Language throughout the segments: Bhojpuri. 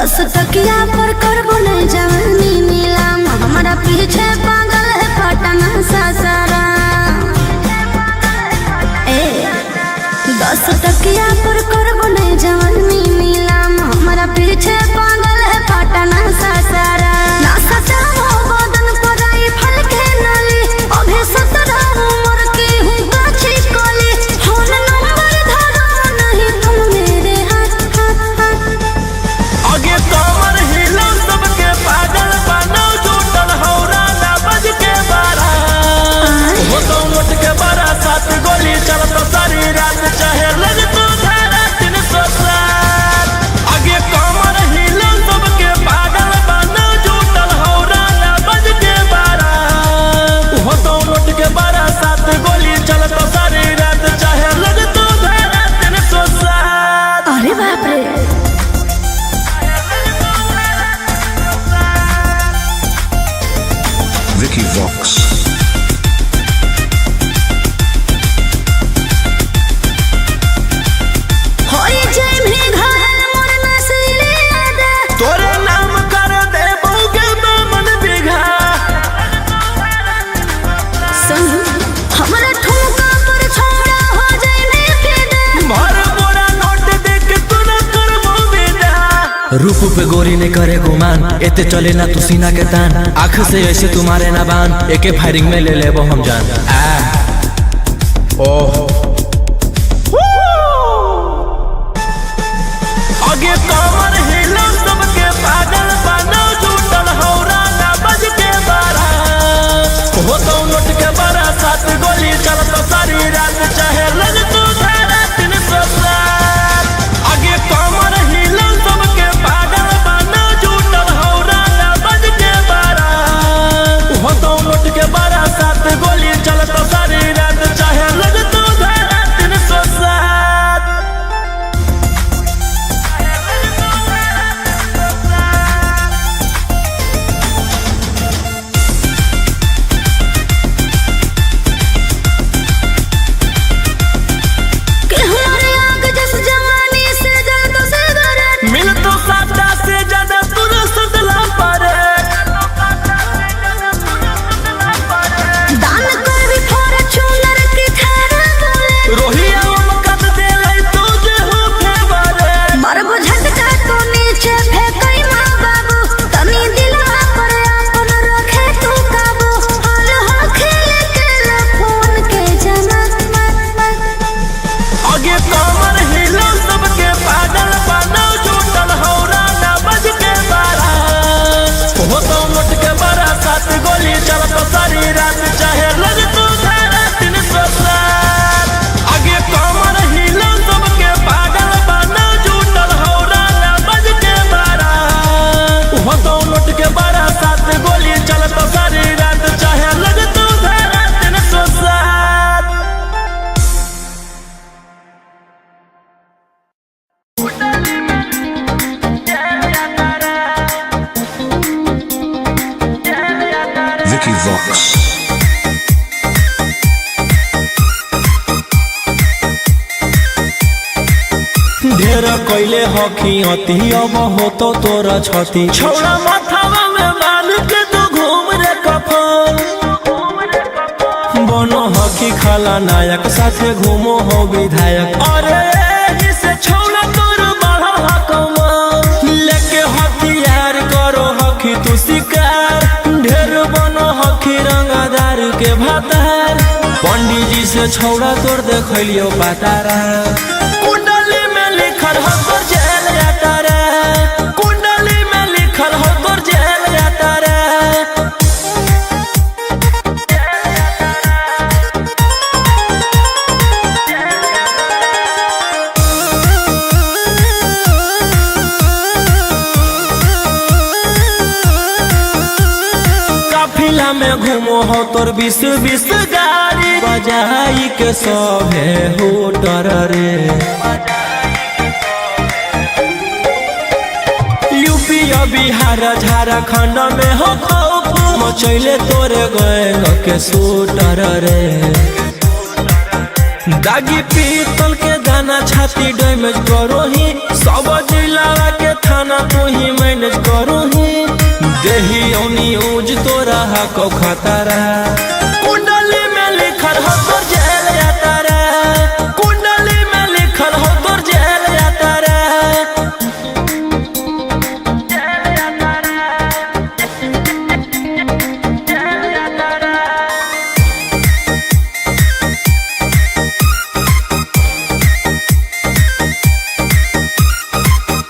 10 टकिया पर करबो नहीं जवानी नीलाम, हमारा पीछे पागल है पटना सासारा। 10 टकिया पर करबो नहीं जवानी नीलाम, हमारा पीछे पागल है पटना सासारा। ना सचा हो बदन पर आई फल के नाली, अभी 17 उम्र की हूँ गाछी कोली। फोन नंबर धरो नहीं तुम मेरे हाथ हाथ हाथ। आगे कमर हिलो सबके पागल बनो, जुटल हौरा ना बज के बारा। हो तो मोट के बारा 7 गोली चलत सारी रात, चाहे लग तो धारा 307। आगे कमर हिलो सबके पागल बनो, जुटल हौरा ना बज के बारा। हो तो मोट के बारा 7 गोली चलत सारी रात, चाहे लग तो धारा 307। अरे बाप रे। Vicky Vox. होई जय में घायल मोर नसीले आदा, तोरे नाम कर दे बहुके मन बिघा। सुन हमरा ठुमका पर छोड़ा हो जय में फिदा। भर बोरा नोट देख तू न करबो बेदा। रूप पे गोरी ने करे गुमान, एते चले ना तू सीना के तान। आँख से ऐसे तुम्हारे ना बान, एके फायरिंग में ले लेबो हम जान। आगे कमर हिलो सबके पागल बनो, जुटल हौरा ना बज के बारा। हो तो नोट के बारा 7 गोली चलत सारी रात, चाहे लग तो धारा 307। आगे कमर हिलो सबके पागल बनो, जुटल हौरा ना बज के बारा। हो तो नोट के बारा 7 गोली चलत सारी रात, चाहे लग तो धारा 307। कि हमारे आग जस जवानी से जल तो से गरत। मिल तो सादा से ज्यादा तूने सदला पारे। दान कर भी थोड़ा चुनर की थारा बोले। रोहिया कद दे लाई तुझे हो फेवरे। मरबो झटका तो नीचे फेंकई माँ बाबू, तनी दिलवा पर अपन रखे तू काबू। हाल हो खेले के फोन के जना। आगे कमर हिलो सबके पागल बनो, जुटल हौरा ना बज के बारा। हो तो मोट के बारा 7 गोली चलत सारी रात, चाहे लग तो धारा 307। आगे कमर हिलो सबके पागल बनो, जुटल हौरा ना बज के बारा। हो तो मोट के बारा 7 गोली चलत सारी रात, चाहे लग तो धारा 307। Vicky Vox. ढेर कैले हकी अति, अब हो तो तोरा छती। छौड़ा माथावा में बांध के तू घूम रे कफन। बनो हकी खाला नायक, साथे घूमो हो विधायक। अरे जिसे छौड़ा तोर बढ़ा हकमा, लेके हथियार करो हकी तू शिकार। ढेर बनो हकी रंगदार के भातार, पंडित जी से छौड़ा तोर देखलियो पातारा। कुंडली में लिखल हो तोर जेल जाता रे, कुंडली में लिखल हो तोर जेल जाता रे। काफिला में घूमो हो तोर 20 गाड़ी, बजाई के सभे होटर रे। यूपी बिहार झारखंड में हो खौफ, मचैले तोरे गैंग के शूटर रे। दागी पीतल के दाना छाती डैमेज करो ही, सब जिला के था खाना तू ही मैनेज करो ही देही औनी ऊज तोरा को खतरा कुंडली में लिखल हो तोर जेल यात्रा कुंडली में लिखल हो तोर जेल यात्रा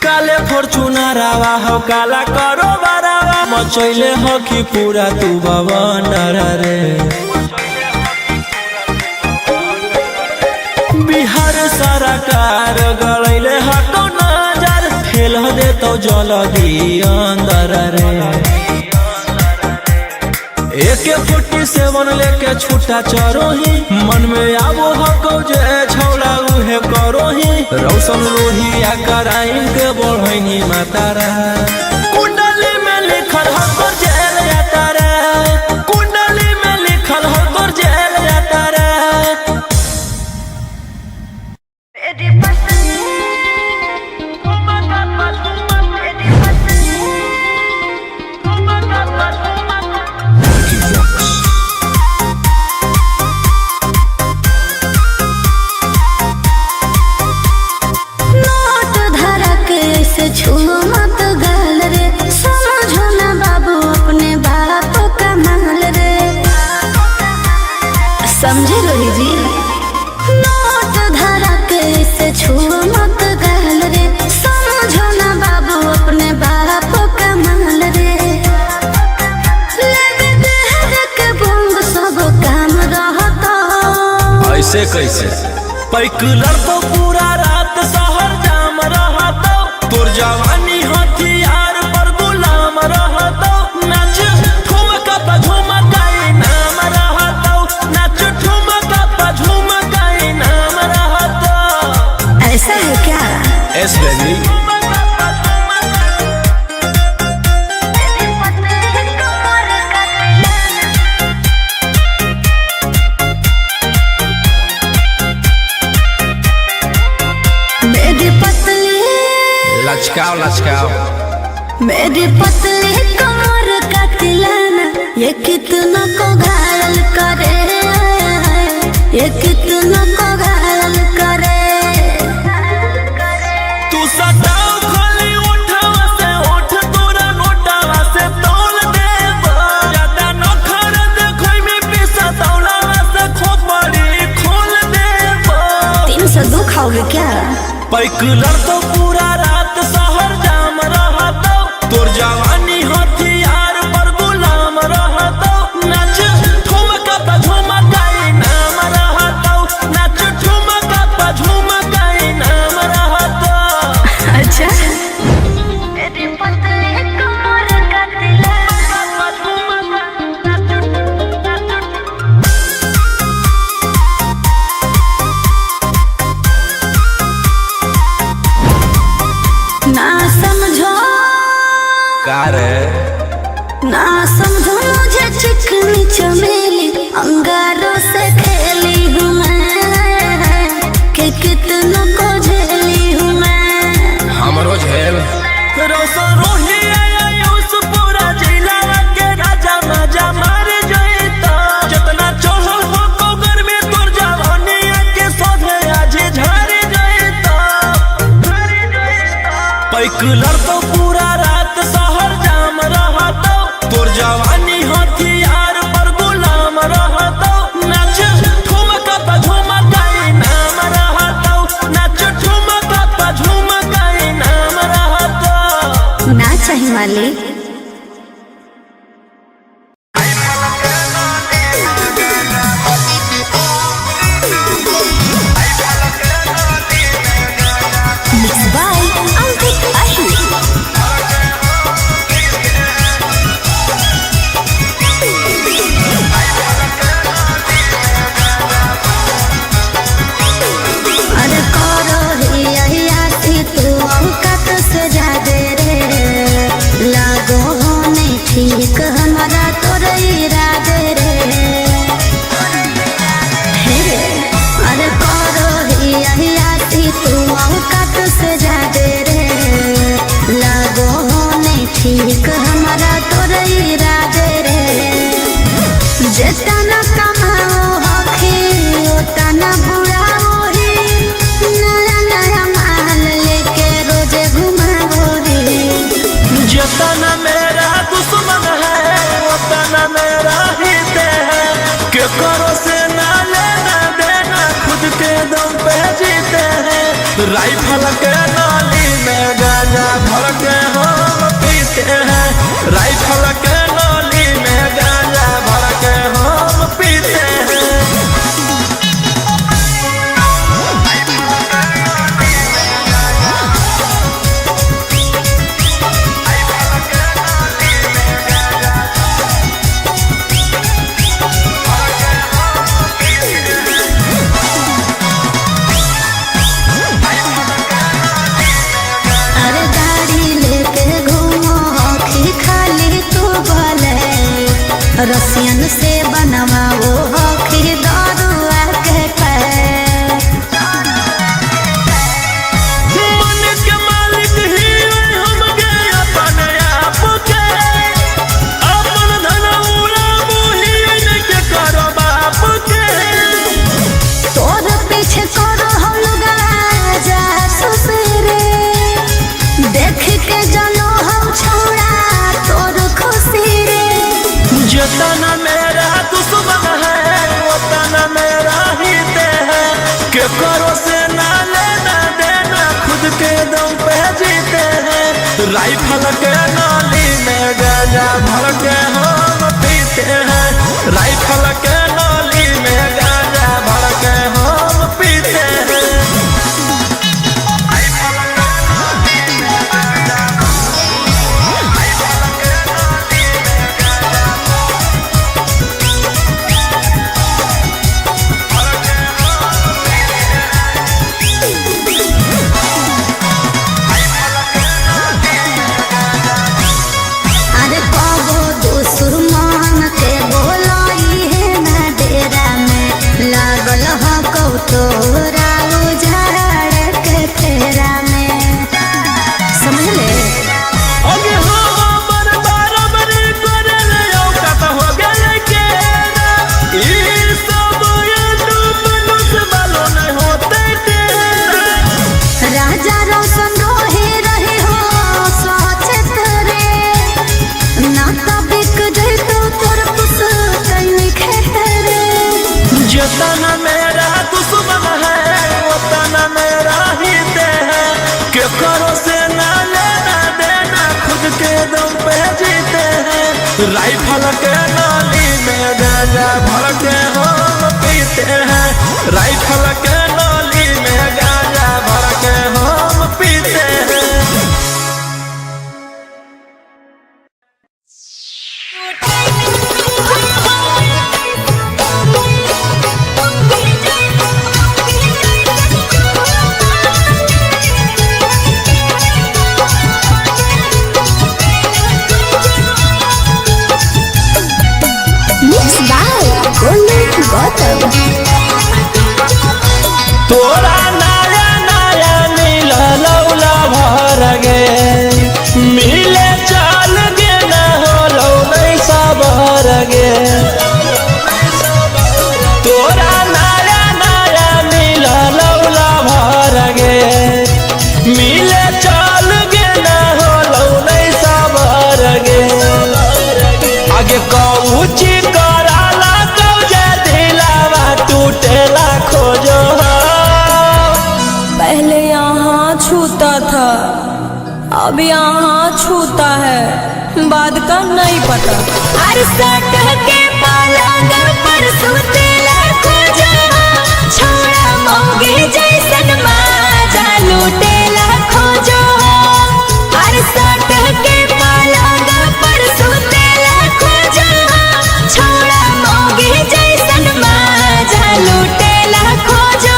काले फॉर्च्यूनर आवा हो काला करो बरावा मचैले हो कि पूरा तू बवंडर रे बिहार सरकार गलैले हटो नजर फेल दे तो जल्दी अंदर रे AK-47 लेके छूटा चरोही मन में आबो हको जे छौला उहे करोही रौशन रोहिया कराइन के बढ़ैनी मातारा कुंडली में लिखल हो तोर जेल यात्रा कुंडली में लिखल हो तोर जेल यात्रा Vicky Vox. नोट धड़क ऐसे छुओ मत गाल रे समझो ना बाबू अपने बाप का माल रे समझे रोही जी नोट धड़क ऐसे छुओ मत गाल रे समझो ना बाबू अपने बाप का माल रे लेवे देहर के बंग सब काम रहता ऐसे कैसे पैकुलर तो पूरा रात शहर जाम रहता तोर जवानी हथियार पर गुलाम रहता नाच ठुमका पे झुमकाई नाम रहता नाच ठुमका पे झुमकाई नाम रहता ऐसा है क्या एस बेबी मेरी पतली लचकाओ लचकाओ मेरी पतली कमर का तिलाना ये कितना को घायल करे ये कितना को घायल करे तू सटाओ खाली उठावा से उठ तोरा नोटावा से तौल देब ज्यादा नखर देखै में पैसा तौलावा से खोपड़ी खोल देब 302 खाओगे क्या पैकुलर तो पूरा रात शहर जाम रहता तोर जवानी हथियार पर गुलाम रहता नाच ठुमका पे झुमकाई नाम रहता नाच ठुमका पे झुमकाई नाम रहता अच्छा मेरी पतली कमर का ना समझो का रे ना समझो मुझे चिकनी चमेली अंगारों से खेली हूँ मैं कि कितना को झेली हूँ मैं हमरो झेल रोशन रोही आया उस पूरा जिला के राजा मजा मार जइता जितना चढ़ल हो कोगर में तोर जवानी के सोधे आज झाड़ जइता पैकुलर तो पूरा रात शहर जाम रहता तोर जवानी हथियार पर गुलाम रहता नाच ठुमका पे झुमकाई नाम रहता नाच ठुमका पे झुमकाई नाम रहता ना चाहिए मालिक Mixed by Ankit Ahir. Rifle के नाली में गांजा भर के हम पीते हैं, राइफल के नाली में गांजा भर के हम पीते हैं। रसियन से बनवा वो हखी दारुआ के मन के मालिक ही हम गए अपने आप के, अपन धन उड़ाबू ही के करो बाप के। तोर पीछे करो हम लोग जासूस रे, देख के जानो हम छोड़ा तोर खुशी रे। जितना मेरा दुश्मन है उतना मेरा ही दे है, के करो से ना लेना देना खुद के दम पे जीते हैं। राइफल के नाली में गांजा भर के हम पीते हैं, राइफल के नाली में गांजा भर के हम पीते हैं। तोरा उजाड़ के फेरा में समझ ले अगे हमर बराबरी करे ले औकात हो गए के ना, ई सब मनुष वालों नहीं होते के। राजा रोशन रहे हो सचेत रे, ना तो बिक जाए तो तोर पुस कहीं खेत रे। जितना मेरा दुश्मन है उतना मेरा ही दे है, के करो से ना लेना देना खुद के दम पे जीते हैं। राइफल के नाली में गांजा भर के हम पीते हैं, राइफल के नाली में गांजा भर के हम पीते हैं। तोरा नया नया नील लौला भर गे, मिले चल गे न हो नहीं सबर गे। तोरा नया नया नील लौला भर गे, मिले चल गे न हो नहीं सबर गे। आगे कौची कराला कौजे दिलावा टूटेला खोजो। पहले यहाँ छूता था अब यहाँ छूता है, बाद का नहीं पता। हर सट के पलंग पर सुतेला खोजो, छोड़ा मोगे जैसन माजा लूटेला खोजो। हर सट के पलंग पर सुतेला खोजो, छोड़ा मोगे जैसन माजा लूटेला खोजो।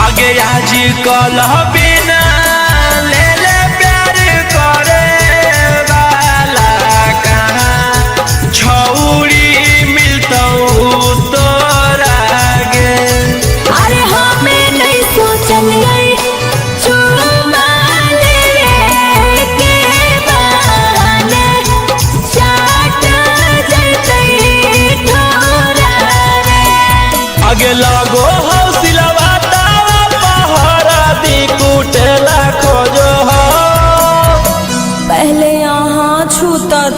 आगे आज कल बिना ले ले प्यार करे वाला कहाँ छौड़ी मिलता तोरा गे। अरे हमें नहीं सोचल गई चुमा ले के बहाने चाट जैतई ठोरा रे। आगे लगो हौसला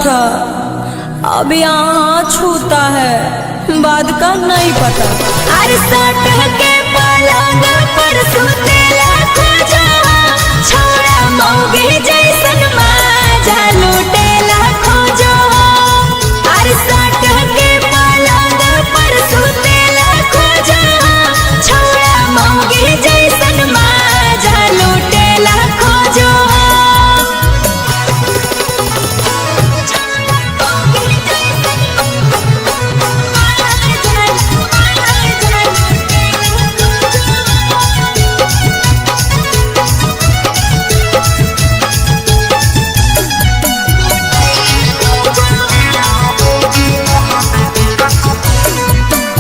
था अब यहाँ छूता है बात का नहीं पता। अरे सट के पलंग पर सुतेला खोजा छोड़ा मौगे जैसन माजा लूटेला खोजो। अरे सट के पलंग पर सुतेला खोजा छोड़ा मौगे जैसन माजा लूटेला खोजो।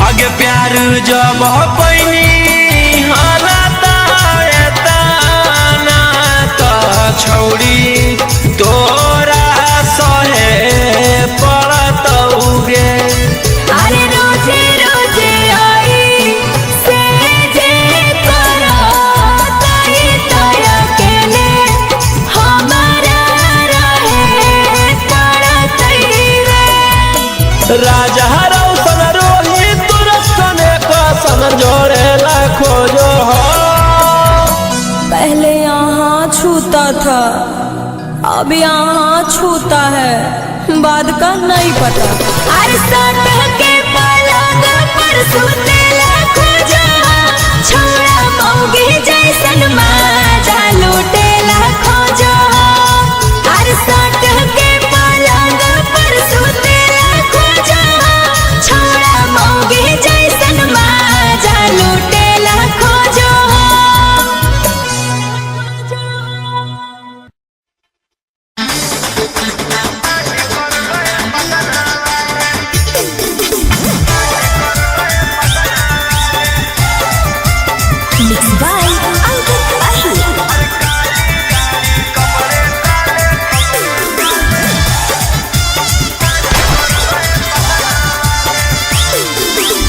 आगे प्यार जब पैनी हालता एतना त छौड़ी तोरा सहे पड़तौगे। अरे रोजे रोजे आई से जे करो तही तो अकेले हमारा रहे पड़तई रे। राजा रौशन रोहित तुरसन कसन जोड़ेला खोजो हो। पहले यहाँ छूता था अब यहाँ छूता है बात का नहीं पता। अरे सट के पलंग पर सुतेला खोजा छोड़ा मौगे जैसन माजा लूटेला खोजो। अरे सट के पलंग पर सुतेला खोजा छोड़ा मौगे जैसन माजा लूटेला खोजो। Mixed by Ankit Ahi.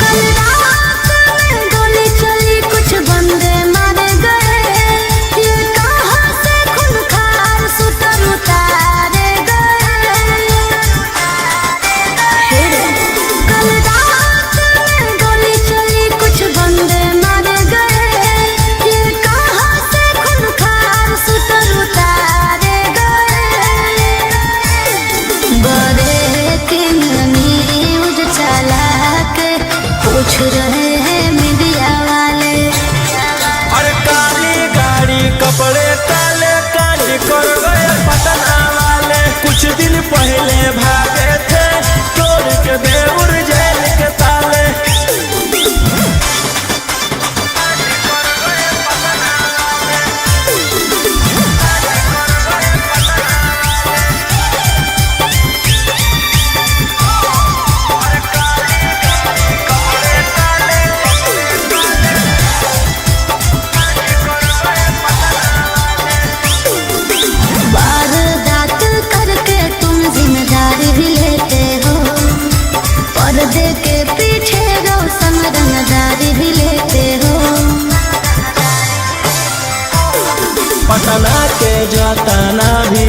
कल रात में गोली चली कुछ बंदे मारे गए। ये कहाँ से खूंखार सुतर उतारे गए। कल रात में गोली चली कुछ बंदे मारे गए। ये कहाँ से खूंखार सुतर उतारे गए। बड़े किंग न्यूज चला के पूछ रहे हैं मीडिया वाले। अरे काली गाड़ी कपड़े काले काली कर गए पटना वाले। कुछ दिन पहले भागे थे तोड़ के बेउर जेल के ताले। वारदात करके तुम जिम्मेदारी भी लेते हो। पर्दे के पीछे रोशन रंगदारी भी लेते हो। पटना के जाताना भी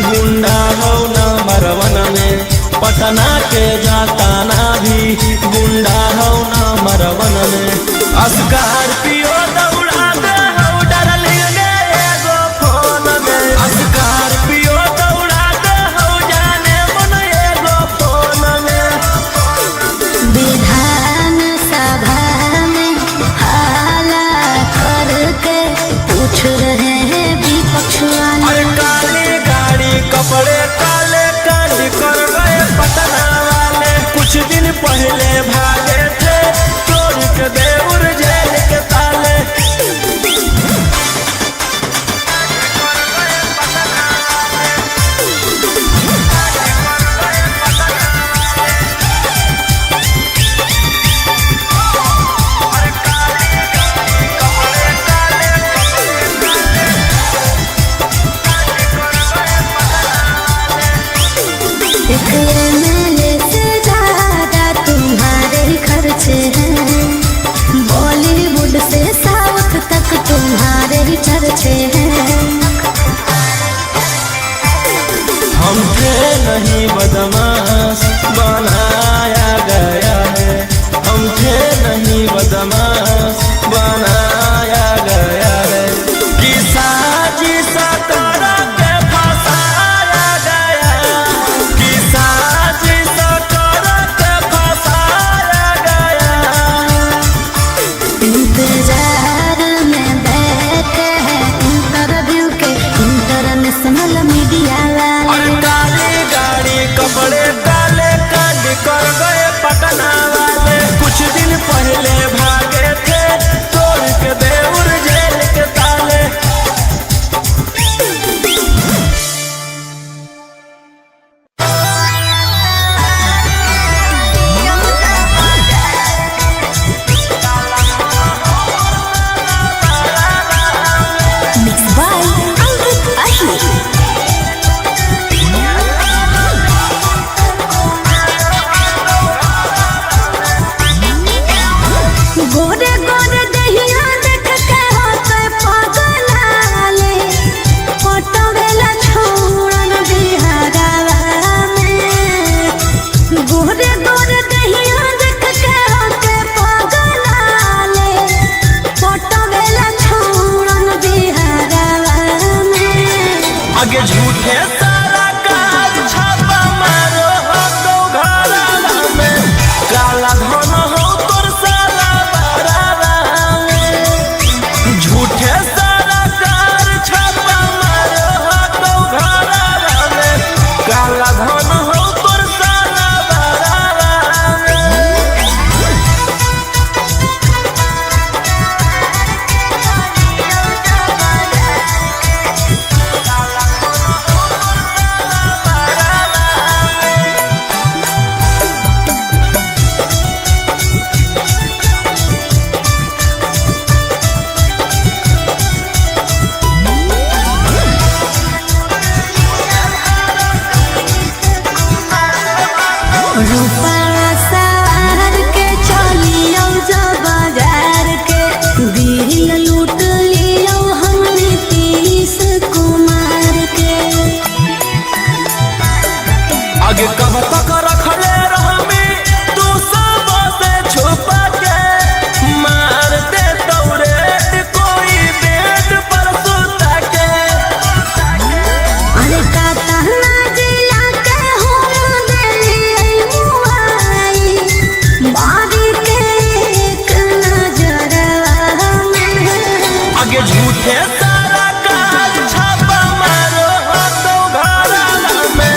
गुंडा हो नंबर 1 में। पटना के जाताना भी गुंडा हो नंबर 1 में। स्कॉर्पियो दौड़ा दे हो डार्लिंग गे एगो फोन में। स्कॉर्पियो दौड़ा दे हो जाने मन एगो फोन में। विधान सभा में हाला करके पूछ रहे हैं विपक्ष वाले। अरे काली गाड़ी कपड़े काले काली कर गए पटना वाले। कुछ दिन पहले भागे थे तोड़ के बेउर जेल के ताले। एक MLA से ज्यादा तुम्हारे खर्चे हैं। बॉलीवुड झूठे सारा काज छापा मारो तो घराना में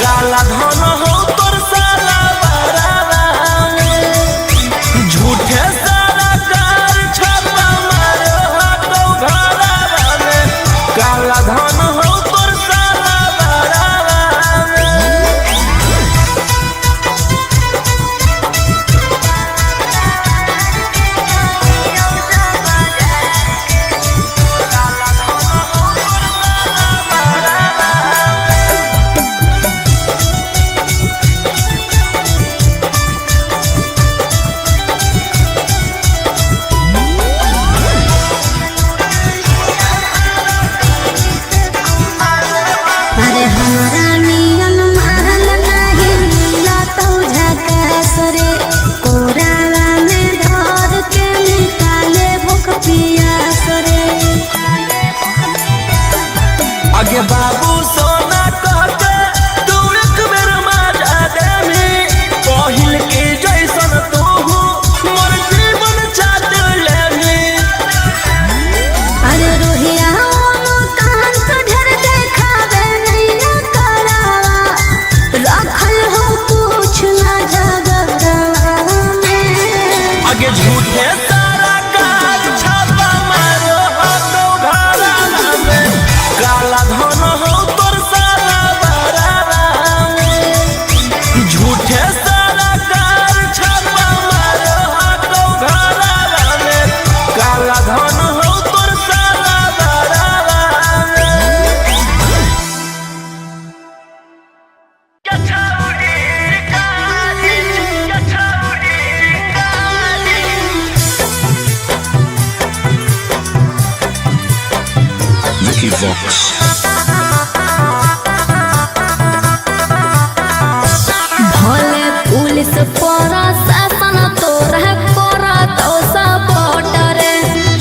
काला धन हो तोर साला बराना में झूठे सारा काज छापा मारो तो घराना में काला धन हो तोर साला बराना में अरे हमारा नियन महल नहीं मिला तो झकास रे कोरावा में धर के निकाले भूख पियास रे आगे बाबू सोना कहते तू एक बेर मजा देमी पहिल के जैसन तू मोर जीवन चाट लेमी अरे रोहिया कान तो ढेर देखावे नहीं करावा रखल हो कुछ ना झगड़वा में आगे झूठे सारा काज छापा मारो तो घराना में काला धन हो तोर साला बराना में झूठे सारा काज छापा मारो तो घराना में काला धन हो तोर साला बराना में Vicky Vox. भले पुलिस प्रशासन तोरा करत सपोर्ट रे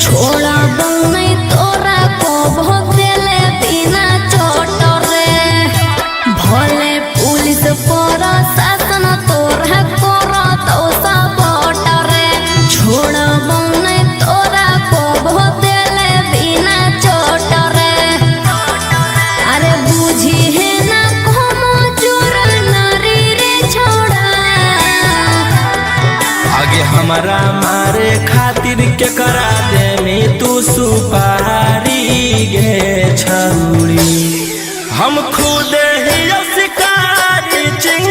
छोड़ा नहीं तोरा को भोगले बिना चोट रे भले पुलिस प्रशासन तोरा करत सपोर्ट रे छोड़ा नहीं तोरा को भोगले बिना चोट रे अरे बुझी है ना कोनो चोर नारी रे छोड़ा आगे हमारा मारे खातिर के करा देनी तू सुपारी गे छौरी हम खुद ही शिकारी चिंग